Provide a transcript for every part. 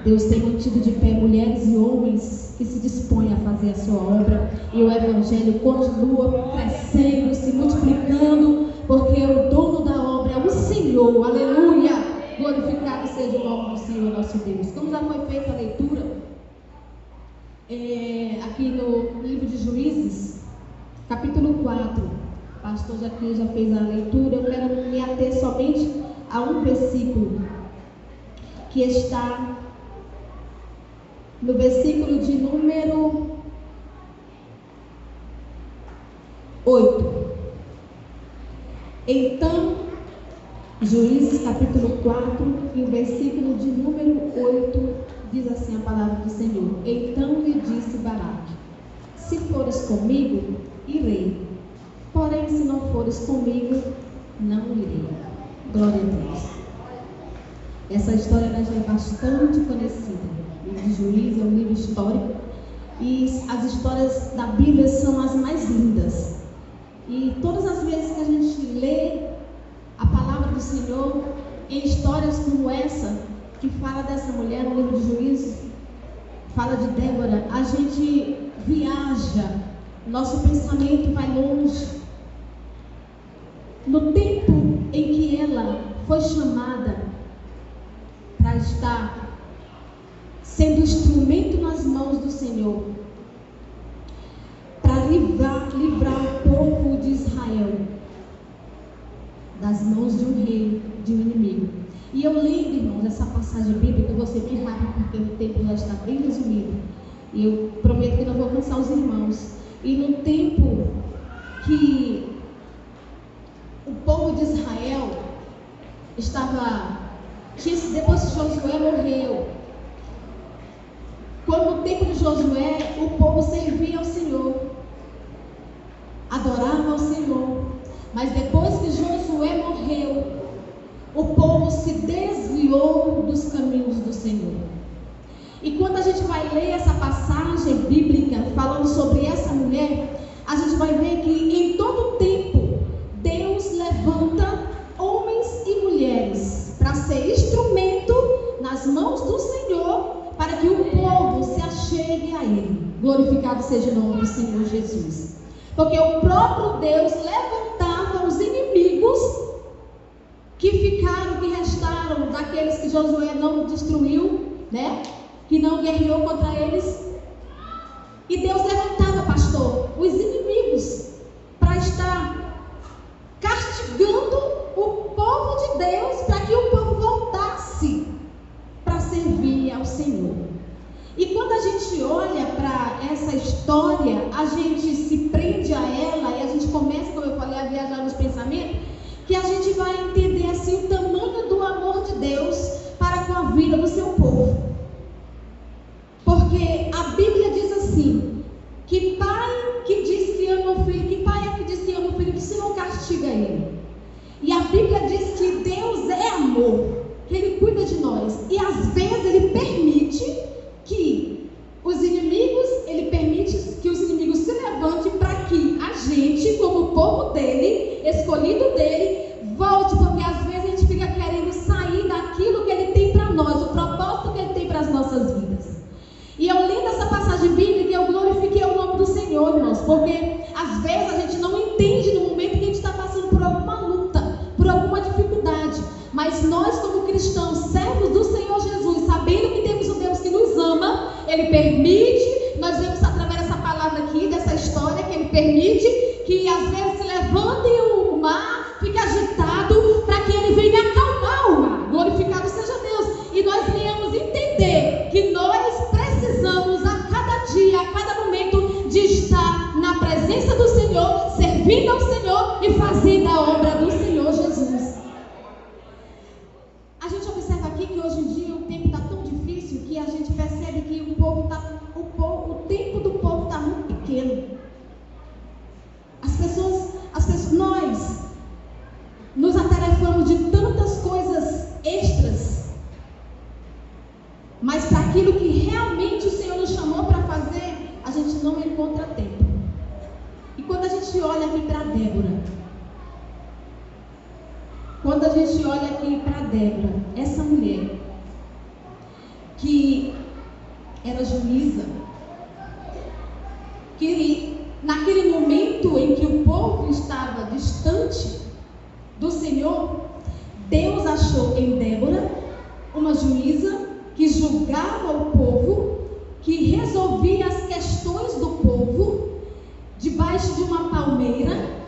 Deus tem mantido de pé mulheres e homens que se dispõem a fazer a sua obra, e o Evangelho continua crescendo, se multiplicando, porque o dono da obra é o Senhor. Aleluia! Glorificado seja o nome do Senhor nosso Deus. Como já foi feita a leitura aqui no livro de Juízes, capítulo 4, o pastor já fez a leitura. Eu quero me ater somente a um versículo que está no versículo de número 8. Então, Juízes capítulo 4, e o versículo de número 8, diz assim a palavra do Senhor: Então lhe disse Balaque: se fores comigo, irei, porém se não fores comigo, não irei. Glória a Deus. Essa história já é bastante conhecida. O livro de Juízes é um livro histórico, e as histórias da Bíblia são as mais lindas. E todas as vezes que a gente lê a palavra do Senhor em histórias como essa, que fala dessa mulher no livro de Juízes, fala de Débora, a gente viaja, nosso pensamento vai longe. No tempo em que ela foi chamada para estar sendo instrumento nas mãos do Senhor, para livrar o povo de Israel das mãos de um rei, de um inimigo. E eu lendo, irmãos, essa passagem bíblica, eu vou ser bem rápido porque o tempo já está bem resumido, e eu prometo que não vou cansar os irmãos. E no tempo que o povo de Israel depois que Josué morreu, quando no tempo de Josué, o povo servia ao Senhor, adorava ao Senhor. Mas depois que Josué morreu, o povo se desviou dos caminhos do Senhor. E quando a gente vai ler essa passagem bíblica falando sobre essa mulher, a gente vai ver que em todo tempo Deus levanta homens e mulheres para ser instrumento nas mãos do Senhor, para que o povo se achegue a Ele. Glorificado seja o nome do Senhor Jesus. Porque o próprio Deus levantava os inimigos que restaram daqueles que Josué não destruiu, né? Que não guerreou contra eles. E Deus levantava, pastor, os inimigos para estar castigando o povo de Deus, para que o povo voltasse para servir ao Senhor. E quando a gente olha para essa história, a gente se prende a ela e a gente começa, como eu falei, a viajar nos pensamentos, que a gente vai entender assim o tamanho do amor de Deus para com a vida do seu povo. Porque a Bíblia diz assim, que pai que diz que ama o filho, que pai é que diz que ama o filho, que se não castiga ele. E a Bíblia diz que Deus é amor, que Ele cuida de nós. E às vezes Ele permite que os inimigos, Ele permite que os inimigos se levantem para que a gente, como povo dEle, escolhido dEle, volte, porque às vezes a gente fica querendo sair daquilo que Ele tem para nós, o propósito que Ele tem para as nossas vidas. E eu lendo essa passagem bíblica, eu glorifiquei o nome do Senhor, irmãos, porque às vezes a gente não entende no momento que a gente está passando por alguma luta, por alguma dificuldade, mas nós como cristãos, servos do Senhor Jesus, sabendo que temos um Deus que nos ama, Ele permite, nós vemos através dessa palavra aqui, dessa história, que Ele permite que às vezes se levante o mar, fique agitado, para que Ele venha acalmar o mar. Glorificado seja Deus. E nós venhamos entender que nós precisamos a cada dia, a cada momento, de estar na presença do Senhor, servindo ao Senhor e fazendo a obra do Senhor Jesus. A gente observa aqui que hoje em dia o tempo está tão difícil que a gente percebe que o tempo do povo está muito pequeno. Nós nos atarefamos de tantas coisas extras, mas para aquilo que realmente o Senhor nos chamou para fazer, a gente não encontra tempo. E quando a gente olha aqui para Débora, essa mulher que que era juíza, que naquele momento em que o povo estava distante do Senhor, Deus achou em Débora uma juíza que julgava o povo, que resolvia as questões do povo debaixo de uma palmeira.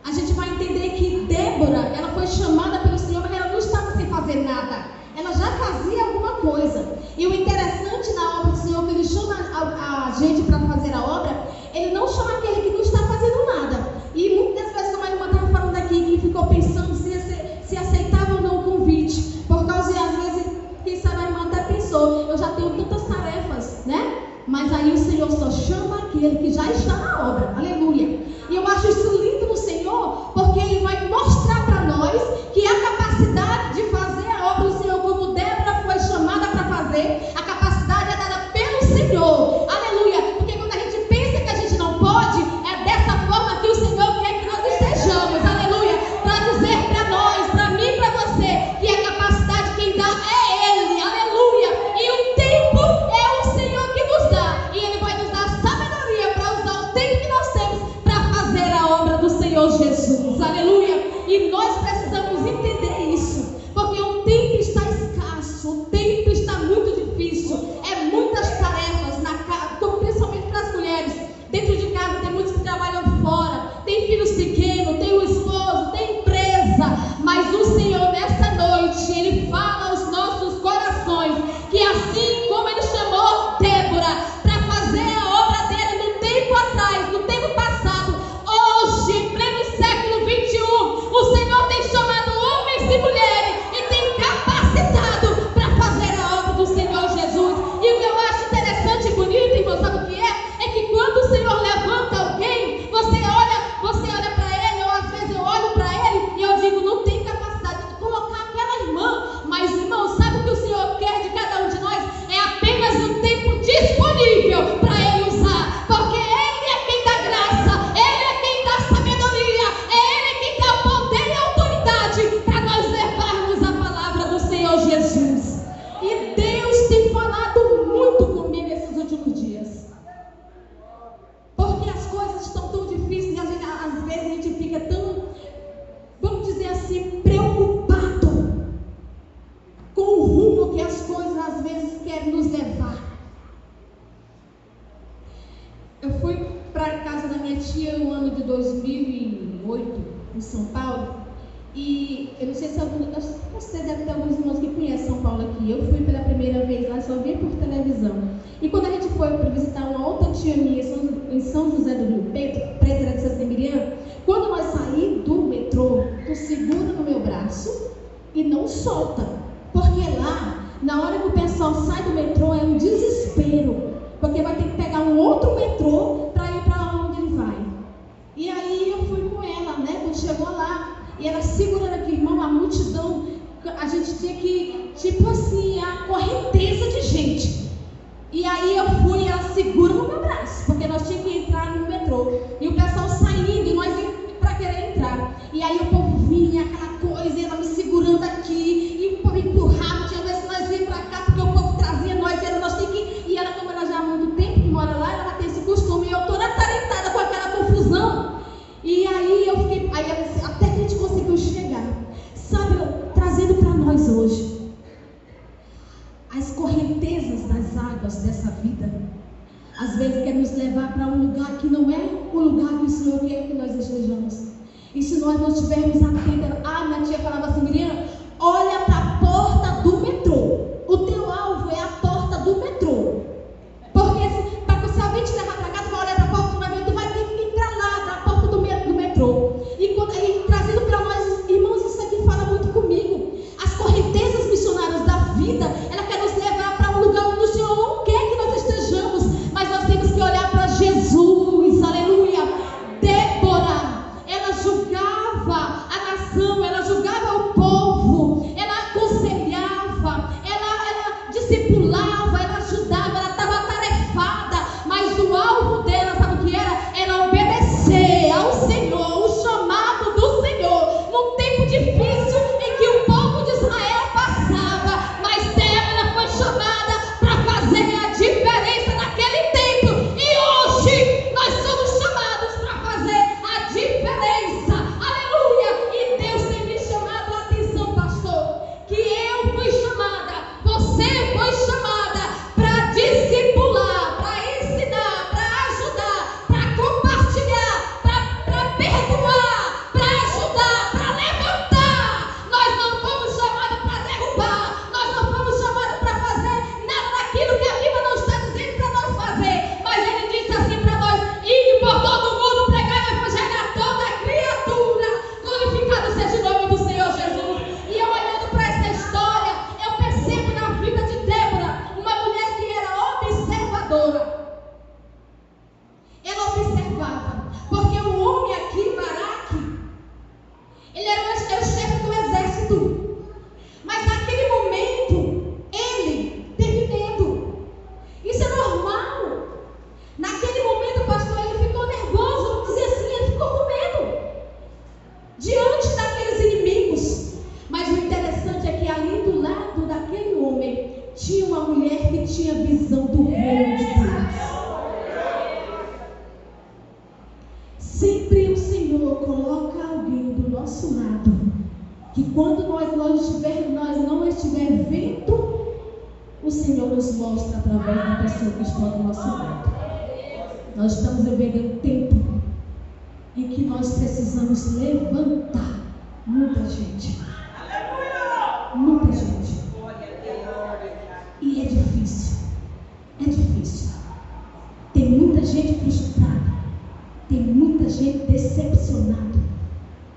A gente vai entender que Débora, ela foi chamada pelo Senhor, mas ela não estava sem fazer nada. Ela já fazia alguma coisa. E o interessante na obra do Senhor, que Ele chama a gente para fazer a obra, Ele não chama aquele que não está fazendo nada. E muitas vezes, como a irmã estava falando aqui, que ficou pensando se aceitava ou não o convite, por causa de, às vezes, quem sabe a irmã até pensou, eu já tenho tantas tarefas, né? Mas aí o Senhor só chama aquele que já está na obra. Aleluia. E eu acho isso lindo no Senhor, porque Ele vai mostrar para nós que a capacidade de fazer a obra do Senhor, como Débora foi chamada para fazer, a capacidade é dada pelo Senhor. Aleluia. Porque quando a gente pensa que a gente não pode, é dessa forma que o Senhor quer que nós estejamos. Aleluia. Para dizer para nós, para mim e para você, que a capacidade quem dá é Ele. Aleluia. E o tempo é o Senhor que nos dá. E Ele vai nos dar sabedoria para usar o tempo que nós temos para fazer a obra do Senhor Jesus. Aleluia. E nós precisamos entender isso, porque o tempo está escasso, o tempo está muito difícil, é muitas tarefas na casa, principalmente para as mulheres. Dentro de casa tem muitos que trabalham fora, tem filhos pequenos, tem o esposo, tem empresa, mas o Senhor nessa noite, Ele fala aos nossos corações, que assim como Ele chamou Débora para fazer a obra dele no tempo atrás, no tempo passado, hoje, em pleno século 21, o Senhor tem chamado homens e mulheres e tem capacitado para fazer a obra do Senhor Jesus. E o que eu acho interessante e bonito, irmão, sabe o que é? É que quando o Senhor levanta alguém, você olha para ele, ou às vezes eu olho para ele e eu digo, não tem capacidade de colocar aquela irmã. Mas, irmão, sabe o que o Senhor quer de cada um de nós? É apenas o tempo disponível para Ele usar, porque Ele é quem dá graça, Ele é quem dá sabedoria, é Ele quem dá poder e autoridade para nós levarmos a palavra do Senhor Jesus. E Deus tem falado muito comigo esses últimos dias, porque as coisas estão tão difíceis e às vezes a gente fica tão, vamos dizer assim, preocupado com o rumo que as coisas às vezes querem nos levar. Eu fui para a casa da minha tia no ano de 2008, em São Paulo, e eu não sei se você deve ter alguns irmãos que conhecem São Paulo aqui. Eu fui pela primeira vez lá, só vi por televisão. E quando a gente foi para visitar uma outra tia minha em São José do Rio Preto, Preto de Santa Miriam, quando nós saímos do metrô, tu segura no meu braço e não solta, porque lá, na hora que o pessoal sai do metrô, é um desespero, porque vai ter que pegar um outro metrô para ir para onde ele vai. E aí eu fui com ela, né? Quando chegou lá, e ela segurando aqui, irmão, a multidão, a gente tinha que, tipo assim, a correnteza de gente. E aí eu fui, ela segura no meu braço, porque nós tínhamos que entrar no metrô. E o pessoal saindo, e nós íamos para querer entrar. E aí o povo vinha, aquela coisa, e ela me segurando aqui, e o povo empurrava, tinha vezes que nós íamos para cá, porque o povo trazia nós, e nós tínhamos que... E ela, como ela já há muito tempo que mora lá, ela tem esse costume, e eu toda tarentada com aquela confusão. E aí eu fiquei, aí ela disse, até que a gente conseguiu chegar. Sabe, trazendo para nós hoje as correntezas das águas dessa vida, às vezes quer nos levar para um lugar que não é o lugar que o Senhor quer que nós estejamos. E se nós não estivermos atentos, minha tia falava assim, Miriam, olha para a porta do metrô. O teu alvo é a porta do metrô. Porque se alguém te levar para cá, tu vai olhar para a porta do metrô, tu vai ter que ir para lá, da porta do metrô. E trazendo para nós, irmãos, isso aqui fala muito comigo. As correntezas missionárias da vida, ela quer nos levar para um lugar onde o Senhor não quer que nós estejamos, mas nós temos que olhar para Jesus, aleluia. Débora, ela julgava a nação, ela julgava o povo. mulher que tinha visão do reino de Deus. Sempre o Senhor coloca alguém do nosso lado, que quando nós não estiver vendo, o Senhor nos mostra através da pessoa que está do nosso lado. Nós estamos vivendo um tempo em que nós precisamos levantar muita gente. Muita gente. E é difícil. É difícil. Tem muita gente frustrada. Tem muita gente decepcionada.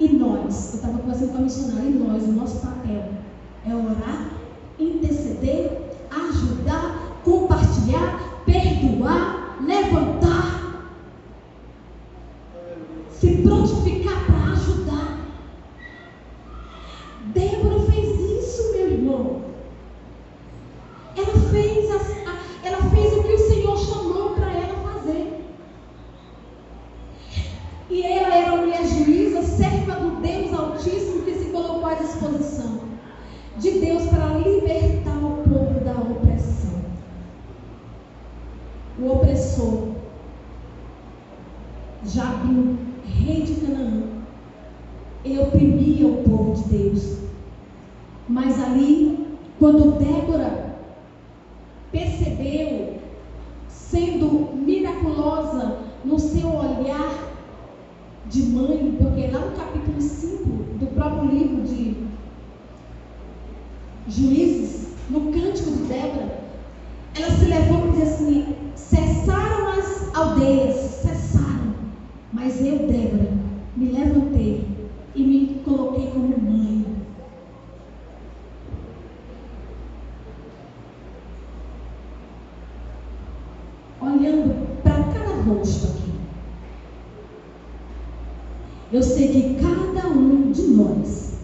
E nós, eu estava conversando com a missionária, e nós, o nosso papel é orar, interceder, ajudar, compartilhar, perdoar, levantar, se prontificar para ajudar. Débora fez isso, meu irmão. Ela fez o que o Senhor chamou para ela fazer. E ela era uma mulher juíza, serva do Deus Altíssimo, que se colocou à disposição de Deus para libertar o povo da opressão. O opressor, Jabim, rei de Canaã, ele oprimia o povo de Deus. Mas ali, quando Débora percebeu, sendo miraculosa no seu olhar de mãe, porque lá no capítulo 5 do próprio livro de Juízes, no cântico de Débora, ela se levou e disse assim: cessaram as aldeias, cessaram, mas eu, Débora, me levantei e me coloquei como mãe. Olhando para cada rosto aqui, eu sei que cada um de nós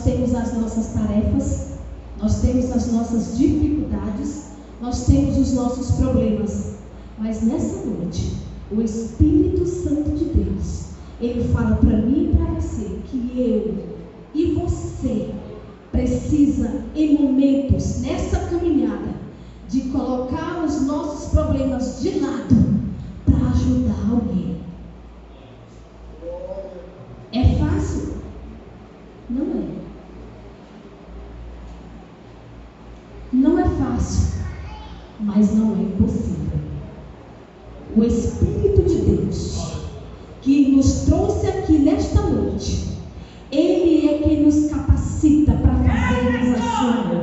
temos as nossas tarefas, nós temos as nossas dificuldades, nós temos os nossos problemas, mas nessa noite, o Espírito Santo de Deus, ele fala para mim e para você, que eu e você precisa, em momentos, nessa caminhada, de colocar os nossos problemas de lado, para ajudar alguém. É fácil? Não é. Não é fácil, mas não é impossível. O Espírito de Deus, que nos trouxe aqui nesta noite, ele é quem nos capacita para fazermos a sua obra.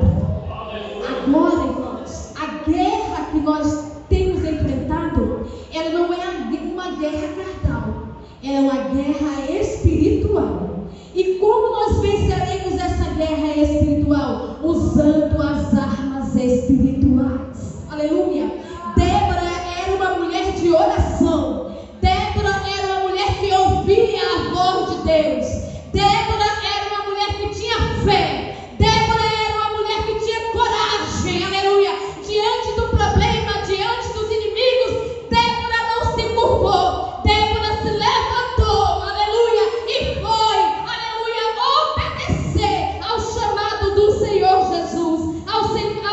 Agora, irmãos, a guerra que nós temos enfrentado, ela não é uma guerra carnal, ela é uma guerra espiritual. E como nós venceremos essa guerra espiritual? Usando as armas espirituais. Aleluia! Débora era uma mulher de oração. Débora era uma mulher que ouvia a voz de Deus. Débora era uma mulher que tinha fé. Débora era uma mulher que tinha coragem. Aleluia! Diante do problema, diante dos inimigos, Débora não se curvou. Débora se levantou. Aleluia! E foi, aleluia, obedecer ao chamado do Senhor Jesus, ao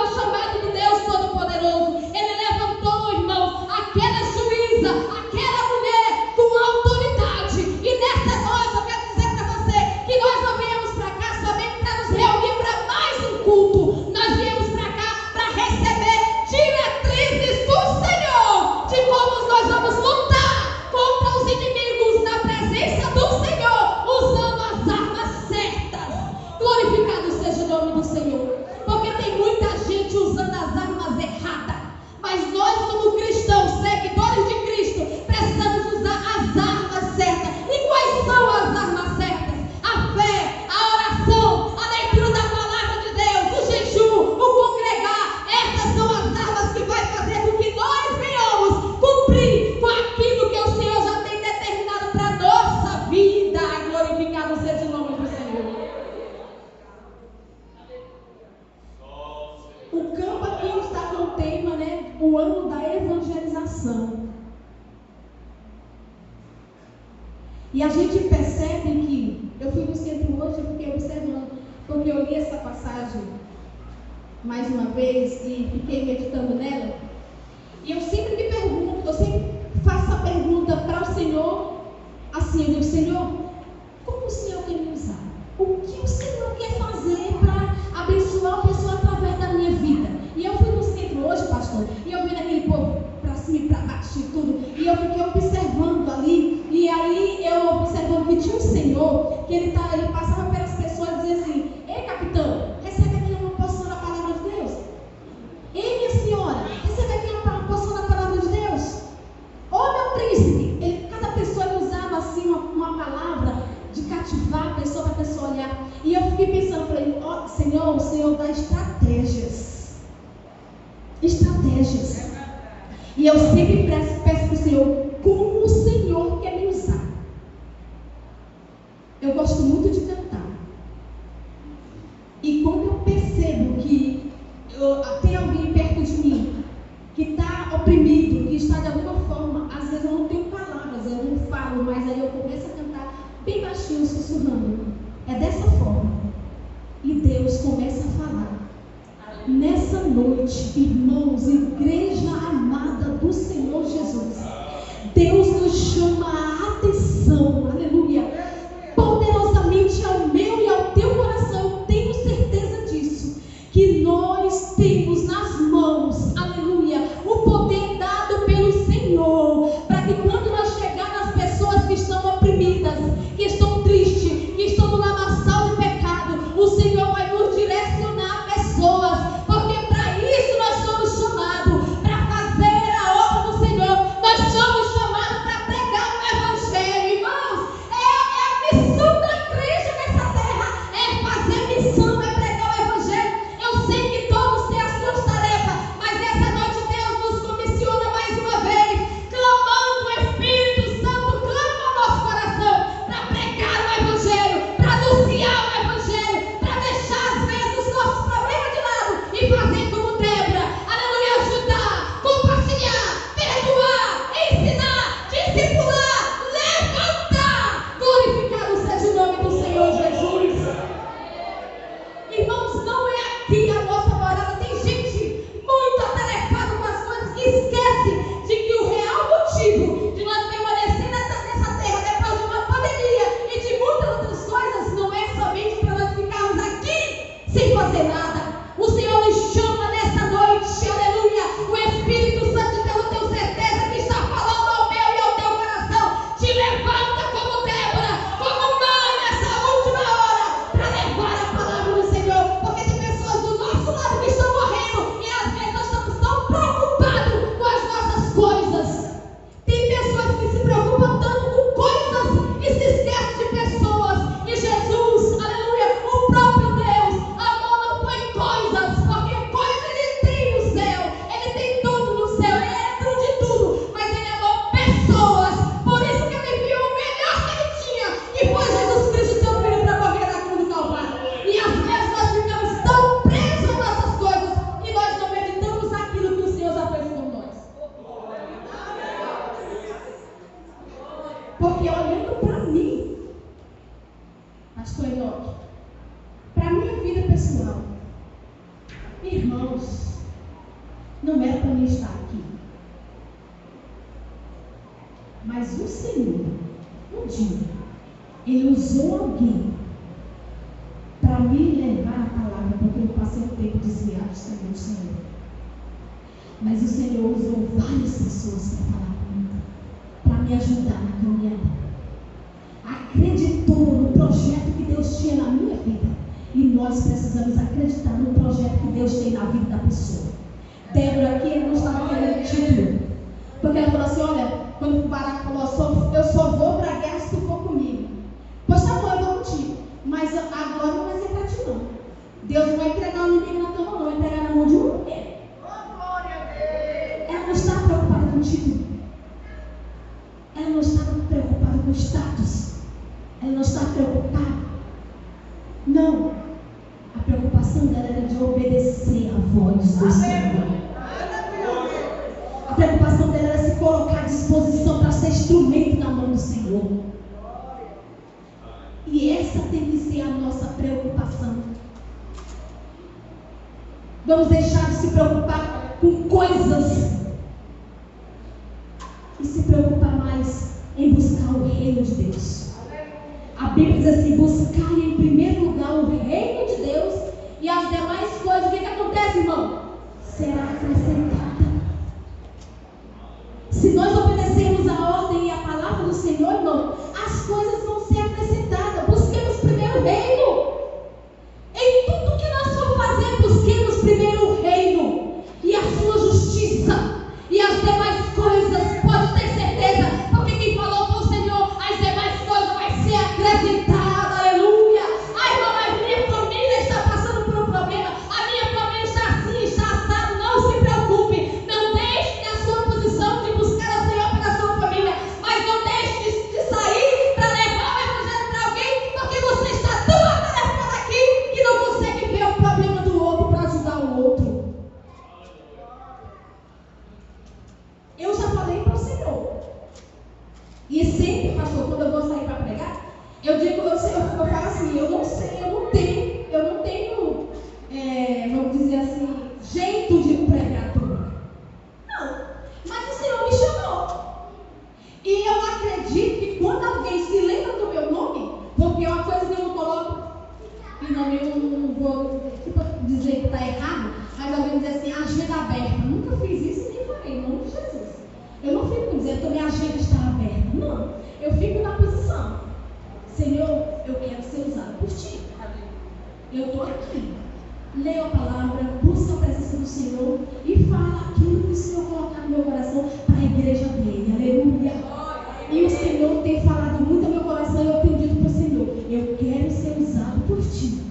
chamado do Deus Todo-Poderoso. Ele levantou, irmãos, aquela juíza, aquela mulher com autoridade. E nessa noite eu quero dizer para você que nós não viemos para cá somente para nos reunir para mais um culto. Nós viemos para cá para receber diretrizes do Senhor de como nós vamos lutar contra os inimigos na presença do Senhor, usando as armas certas. Glorificado seja o nome do Senhor, porque tem muita gente usando as armas erradas. Mas nós, como cristãos, seguidores de Cristo, precisamos usar as armas certas. E quais são as armas certas? A fé, a oração, a leitura da palavra de Deus, o jejum, o congregar. Essas são as armas que vai fazer com que nós venhamos cumprir com aquilo que o Senhor já tem determinado para a nossa vida. Glorificado seja o nome do Senhor. O campo aqui está com o tema, né? O ano da evangelização. E a gente percebe que, eu fui no centro hoje, eu fiquei observando, porque eu li essa passagem mais uma vez e fiquei meditando nela. E eu sempre me pergunto, eu sempre faço a pergunta para o Senhor, assim, eu digo: Senhor, como o Senhor quer me usar? O que o Senhor quer fazer para abençoar a pessoa através da minha vida? E eu fui no centro hoje, pastor, e eu vi aquele povo para cima e para baixo e tudo, e eu fiquei observando ali, e aí eu observando que tinha um senhor, que ele passava pelas pessoas e dizia assim: ei, capitão, recebe aqui uma porção da palavra de Deus. Ei, minha senhora, recebe aqui uma porção da palavra de Deus. Ô, meu príncipe, cada pessoa usava assim uma palavra de cativar a pessoa, para a pessoa olhar. E eu fiquei pensando para ele: ó, Senhor, o Senhor dá estratégias. Estratégias. E eu sempre peço para o Senhor, como o Senhor quer me usar. Eu gosto muito de cantar. E quando eu percebo que tem alguém perto de mim que está oprimido, que está de alguma forma, às vezes eu não tenho palavras, eu não falo, mas aí eu começo a cantar bem baixinho, sussurrando. É dessa forma. E Deus começa a falar. Nessa noite, irmãos, igreja amada do Senhor Jesus, Deus nos chama a atenção, aleluia, poderosamente ao meu e ao teu coração. Eu tenho certeza disso, que nós temos nas mãos, aleluia, o poder dado pelo Senhor, para que quando nós chegar nas pessoas que estão oprimidas, que estão tristes, que estão no lamaçal de pecado, o Senhor vai nos direcionar a pessoas. Porque olhando para mim, pastor Enoque, para a minha vida pessoal, irmãos, não era para mim estar aqui. Mas o Senhor, um dia, Ele usou alguém para me levar a palavra, porque eu passei um tempo desviado do Senhor. Mas o Senhor usou várias pessoas para falar comigo, para me ajudar na caminhada. Acreditou no projeto que Deus tinha na minha vida. E nós precisamos acreditar no projeto que Deus tem na vida da pessoa. Débora aqui, ele não estava querendo título. Porque ela falou assim: olha, quando o Barack falou, eu só vou para a guerra se tu for comigo. Pois tá bom, eu vou contigo. Mas agora não vai ser para ti não. Deus não vai entregar o inimigo na tua mão, não. Vai entregar na mão de uma mulher. Ela não está preocupada com o título. Ela não está preocupada com o status. Ela não está preocupada. Não. A preocupação dela era de obedecer a voz do Senhor. A preocupação dela era se colocar à disposição para ser instrumento na mão do Senhor. E essa tem que ser a nossa preocupação. Vamos deixar de se preocupar com coisas e se preocupar mais em buscar o reino de Deus. A Bíblia diz assim: buscar em primeiro lugar o reino de Deus, e as demais coisas, o que acontece, irmão? Será acrescentada. Se nós obedecermos a ordem e a palavra do Senhor, irmão, as coisas vão ser acrescentadas. Busquemos primeiro o reino. Em tudo que nós for fazer, busquemos primeiro o reino e a sua justiça, e as demais coisas, pode ter certeza, porque quem falou com o Senhor, as demais coisas vai ser acrescentada. Aleluia. Ai, irmão, a minha família está passando por um problema, a minha família está assim, está assado. Não se preocupe, não deixe a sua posição de buscar o Senhor pela sua família, mas não deixe de sair para levar o evangelho para alguém, porque você está tão atarefado aqui que não consegue ver o problema do outro para ajudar o outro. Eu já falei para o Senhor, e sempre, pastor, quando eu vou sair para pregar, eu digo, eu falo assim, eu não tenho, vamos dizer assim, jeito de pregar tudo. Não, mas o Senhor me chamou. E eu acredito que quando alguém se lembra do meu nome, porque é uma coisa que eu não coloco, e eu não vou dizer que está errado, mas alguém diz assim, agenda aberta. Eu nunca fiz isso e nem falei, em nome de Jesus. Eu não fico dizendo que minha agenda está aberta. Não, eu fico na posição. Senhor, eu quero ser usado por ti. Eu estou aqui. Leio a palavra, busco a presença do Senhor e falo aquilo que o Senhor colocar no meu coração para a igreja dele. Aleluia. E o Senhor tem falado muito ao meu coração e eu tenho dito para o Senhor, eu quero ser usado por ti.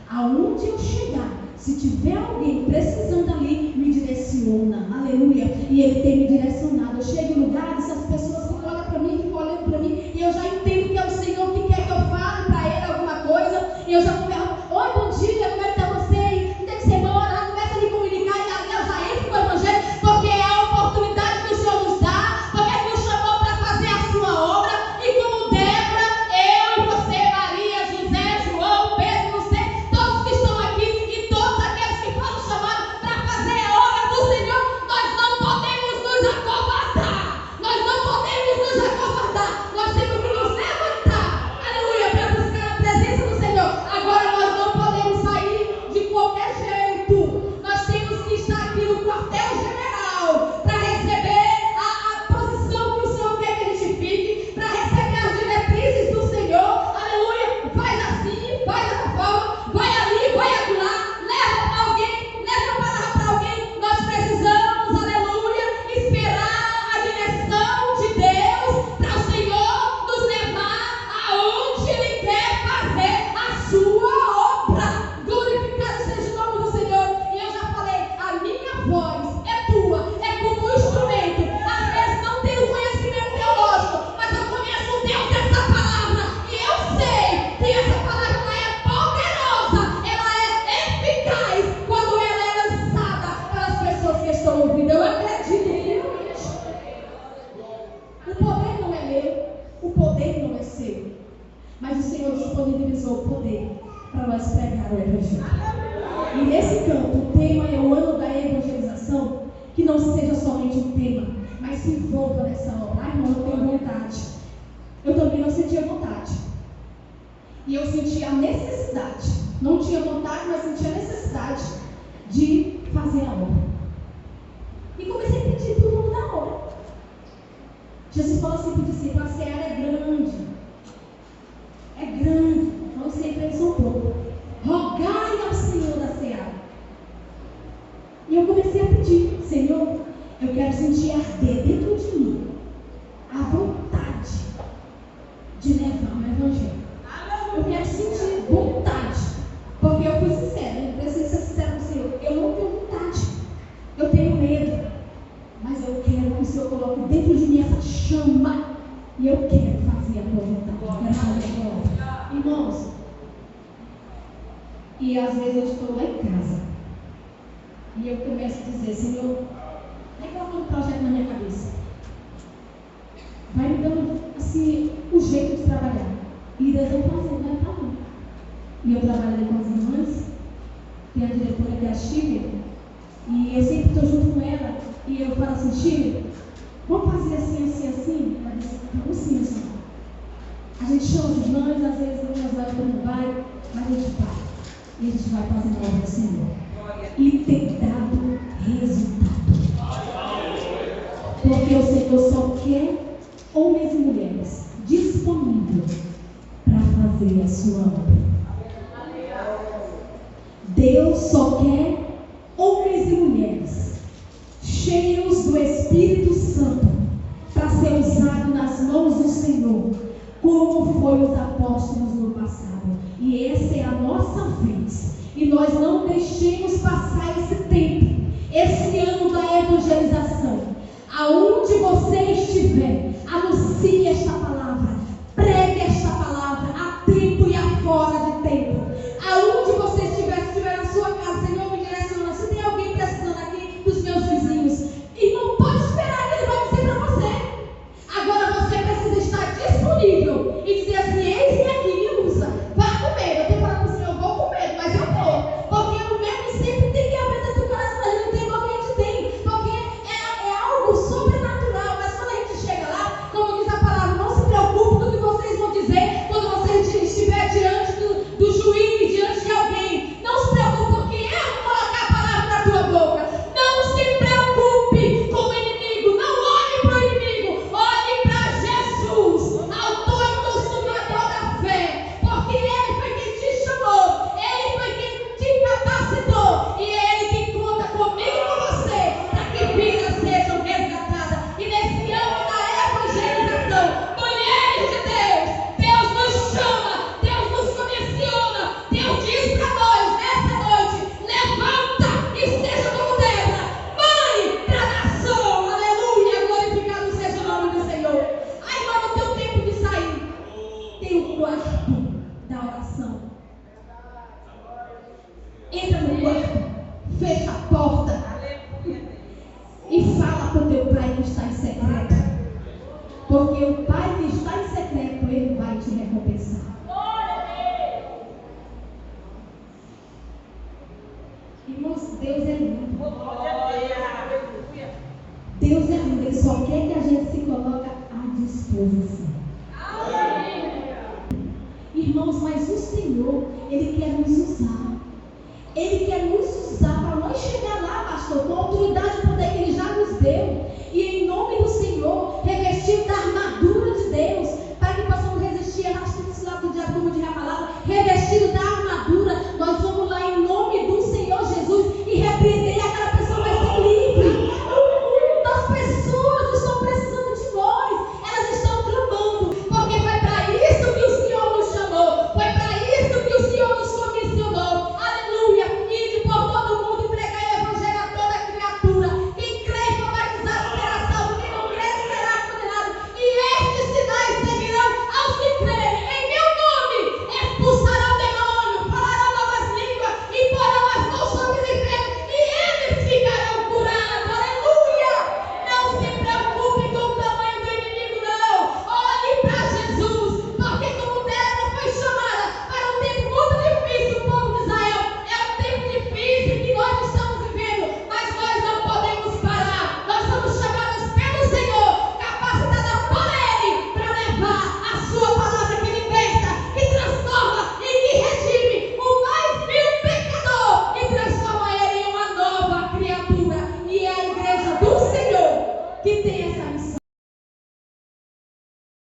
Aonde eu chegar, se tiver alguém precisando ali, me direciona. Aleluia. E Ele tem me direcionado. Eu chego em lugares, as pessoas ficam olhando para mim, ficam olhando para mim, e eu já entendo que é o Senhor que quer que eu fale para Ele alguma coisa. E eu já pergunto, oi, bom dia, como é que está você? Onde é que você mora? Começa a me comunicar e ali eu já entro com o Evangelho, porque é a oportunidade que o Senhor nos dá, porque Ele nos chamou para fazer a sua obra. E como Débora, eu e você, Maria, José, João, Pedro, não sei, todos que estão aqui e todos aqueles que foram chamados para fazer a obra do Senhor, nós não podemos nos acovardar. Nós não podemos nos acovardar. Nós temos que nos levantar. Aleluia, para buscar a presença do Senhor. Agora nós não podemos sair de qualquer jeito. Nós temos que estar aqui no quartel-general para receber a posição que o Senhor quer que a gente fique, para receber as diretrizes do Senhor. Aleluia. Faz assim, faz dessa forma, vai ali, vai acolá, leva para alguém, leva a palavra para alguém. Nós precisamos, aleluia, esperar a direção de Deus para o Senhor nos levar aonde Ele quer fazer a sua obra. Glorificado seja o nome do Senhor. E eu já falei, a minha voz é tua, é como um instrumento. Às vezes não tenho conhecimento teológico, mas eu conheço o Deus dessa palavra. E eu sei que essa palavra ela é poderosa, ela é eficaz quando ela é lançada pelas pessoas que estão ouvindo. Eu acredito realmente. O poder não é meu, o poder não é seu, mas o Senhor disponibilizou o poder para nós pregar o Evangelho. E nesse campo, o tema é o ano da evangelização, que não seja somente um tema, mas se envolva nessa obra. Ai, irmão, eu tenho vontade. Eu também não sentia vontade. E eu sentia a necessidade. Não tinha vontade, mas sentia a necessidade de fazer a obra. E comecei a pedir para o nome da obra. Jesus falou assim para o discípulo, a seara é grande. É grande. Não sei, pensou um pouco. Rogai ao Senhor da seara. E eu comecei a pedir, Senhor, eu quero sentir arder dentro de mim a vontade de levar o Evangelho. Eu quero sentir vontade, porque eu fui sincera, eu preciso ser sincera com o Senhor. Eu não tenho vontade, eu tenho medo, mas eu quero que o Senhor coloque dentro de mim essa chama, e eu quero fazer a tua vontade. Eu quero fazer a tua obra. Irmãos, e às vezes eu estou lá em casa e eu começo a dizer, Senhor, vai colocando um projeto na minha cabeça, vai me dando assim o jeito de trabalhar. E Deus não fazendo, vai para mim. E eu trabalhei com as irmãs, tem a diretora que é a Chile, E eu sempre estou junto com ela. E eu falo assim, Chile, vamos fazer assim, assim, assim? Ela diz, vamos sim, senhor. A gente chama os irmãos, às vezes umas vai, outra não vai, mas a gente vai. E a gente vai fazendo a obra do Senhor. E tem dado resultado. Porque o Senhor só quer homens e mulheres disponíveis para fazer a sua obra. Deus só quer homens e mulheres cheios do Espírito Santo para ser usado nas mãos do Senhor, como foi os apóstolos no passado. E essa é a nossa vez. E nós não deixemos passar esse tempo, esse ano da evangelização. Aonde você estiver, anuncie esta palavra, pregue esta palavra, a tempo e a fora de tempo. Aonde você estiver, se estiver na sua casa, Senhor, me direciona. Se tem alguém precisando aqui dos meus vizinhos, e não pode esperar que ele vai dizer para você. Agora você precisa estar disponível e dizer assim, eis-me aqui, me usa. Vá com medo. Eu estou falando para o Senhor, eu vou com medo, mas eu vou. Porque o medo sempre tem que haver dentro do coração, a gente não tem igual que a gente tem. Porque é algo sobrenatural, mas quando a gente chega lá, como diz a palavra, não se preocupe do que vocês vão dizer quando você estiver diante do juiz, diante de alguém. Não se preocupe, porque eu vou colocar a palavra na tua boca. Não se preocupe com o inimigo, não olhe para o inimigo, olhe para Jesus, autor e consumador da fé, porque Ele foi quem te chamou, Ele foi quem te capacitou, e é Ele quem conta comigo e com você, para que vidas sejam resgatadas. E nesse ano da evangelização, mulheres de Deus, Deus nos chama, Deus nos comissiona, Deus diz para nós nessa noite, levanta e seja como Débora, mãe da nação, aleluia, glorificado seja o nome do Senhor. Aí vamos ter o tempo de sair, tem o quarto da oração. Entra no quarto, fecha a porta e fala para o teu pai que está em secreto, porque o pai que está em secreto, ele vai te recompensar. Irmãos, Deus é lindo. Deus é lindo, Ele só quer que a gente se coloque à disposição. Irmãos, mas o Senhor, Ele quer nos usar. Ele quer nos